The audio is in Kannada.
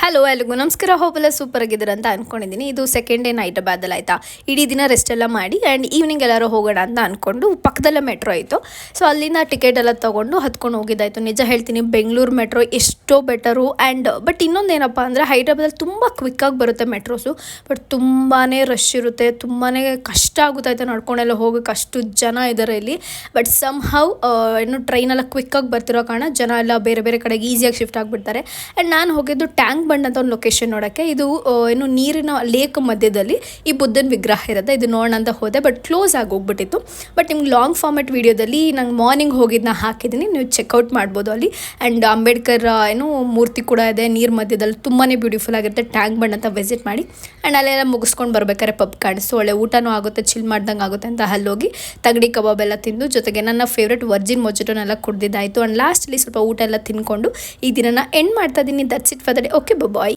ಹಲೋ ಎಲ್ರಿಗೂ ನಮಸ್ಕಾರ. ಹೋಪೆಲ್ಲ ಸೂಪರ್ ಆಗಿದ್ದೀರ ಅಂತ ಅಂದ್ಕೊಂಡಿದ್ದೀನಿ. ಇದು ಸೆಕೆಂಡ್ ಡೇ ನೈಟ್ ಬಾದಲ್ ಆಯಿತಾ. ಇಡೀ ದಿನ ರೆಸ್ಟ್ ಎಲ್ಲ ಮಾಡಿ ಆ್ಯಂಡ್ ಈವ್ನಿಂಗ್ ಎಲ್ಲರೂ ಹೋಗೋಣ ಅಂತ ಅಂದ್ಕೊಂಡು ಪಕ್ಕದಲ್ಲೇ ಮೆಟ್ರೋ ಇತ್ತು. ಸೊ ಅಲ್ಲಿಂದ ಟಿಕೆಟ್ ಎಲ್ಲ ತೊಗೊಂಡು ಹತ್ಕೊಂಡು ಹೋಗಿದ್ದಾಯಿತು. ನಿಜ ಹೇಳ್ತೀನಿ, ಬೆಂಗಳೂರು ಮೆಟ್ರೋ ಎಷ್ಟೋ ಬೆಟರು. ಆ್ಯಂಡ್ ಬಟ್ ಇನ್ನೊಂದೇನಪ್ಪ ಅಂದರೆ ಹೈದ್ರಾಬಾದಲ್ಲಿ ತುಂಬ ಕ್ವಿಕ್ಕಾಗಿ ಬರುತ್ತೆ ಮೆಟ್ರೋಸು. ಬಟ್ ತುಂಬಾ ರಶ್ ಇರುತ್ತೆ, ತುಂಬಾ ಕಷ್ಟ ಆಗುತ್ತಾಯಿತು ನಡ್ಕೊಂಡೆಲ್ಲ ಹೋಗೋಕ್ಕೆ, ಅಷ್ಟು ಜನ ಇದ್ದಾರೆ ಇಲ್ಲಿ. ಬಟ್ ಸಮ್ ಹೌ ಏನು ಟ್ರೈನೆಲ್ಲ ಕ್ವಿಕ್ಕಾಗಿ ಬರ್ತಿರೋ ಕಾರಣ ಜನ ಎಲ್ಲ ಬೇರೆ ಬೇರೆ ಕಡೆಗೆ ಈಸಿಯಾಗಿ ಶಿಫ್ಟ್ ಆಗಿಬಿಡ್ತಾರೆ. ಆ್ಯಂಡ್ ನಾನು ಹೋಗಿದ್ದು ಟ್ಯಾಂಕ್ ಬಂಡ್ ಅಂತ ಒಂದು ಲೊಕೇಶನ್ ನೋಡೋಕ್ಕೆ. ಇದು ಏನು ನೀರಿನ ಲೇಕ್ ಮಧ್ಯದಲ್ಲಿ ಈ ಬುದ್ಧನ ವಿಗ್ರಹ ಇರುತ್ತೆ. ಇದು ನೋಡೋಣ ಅಂತ ಹೋದೆ, ಬಟ್ ಕ್ಲೋಸ್ ಆಗಿ ಹೋಗ್ಬಿಟ್ಟಿತ್ತು. ಬಟ್ ನಿಮ್ಗೆ ಲಾಂಗ್ ಫಾರ್ಮೆಟ್ ವೀಡಿಯೋದಲ್ಲಿ ನಂಗೆ ಮಾರ್ನಿಂಗ್ ಹೋಗಿದ್ದನ್ನ ಹಾಕಿದ್ದೀನಿ, ನೀವು ಚೆಕ್ಔಟ್ ಮಾಡ್ಬೋದು ಅಲ್ಲಿ. ಆ್ಯಂಡ್ ಅಂಬೇಡ್ಕರ್ ಏನು ಮೂರ್ತಿ ಕೂಡ ಇದೆ ನೀರು ಮಧ್ಯದಲ್ಲಿ, ತುಂಬಾ ಬ್ಯೂಟಿಫುಲ್ ಆಗಿರುತ್ತೆ. ಟ್ಯಾಂಕ್ ಬಂಡ್ ಅಂತ ವಿಸಿಟ್ ಮಾಡಿ ಆ್ಯಂಡ್ ಅಲ್ಲೆಲ್ಲ ಮುಗಿಸ್ಕೊಂಡು ಬರ್ಬೇಕಾದ್ರೆ ಪಬ್ ಕಾಣಿಸ್ತು. ಒಳ್ಳೆ ಊಟನೂ ಆಗುತ್ತೆ, ಚಿಲ್ ಮಾಡ್ದಂಗೆ ಆಗುತ್ತೆ ಅಂತ ಅಲ್ಲೋಗಿ ತಗಡಿ ಕಬಾಬ್ ಎಲ್ಲ ತಿಂದು, ಜೊತೆಗೆ ನನ್ನ ಫೇವ್ರೆಟ್ ವರ್ಜಿನ್ ಮೊಜಿಟೋನೆಲ್ಲ ಕುಡ್ದಿದ್ದಾಯಿತು. ಆ್ಯಂಡ್ ಲಾಸ್ಟಲ್ಲಿ ಸ್ವಲ್ಪ ಊಟ ಎಲ್ಲ ತಿನ್ಕೊಂಡು ಈ ದಿನನ ಎಂಡ್ ಮಾಡ್ತಾ ಇದ್ದೀನಿ. That's it for the day. Okay bye.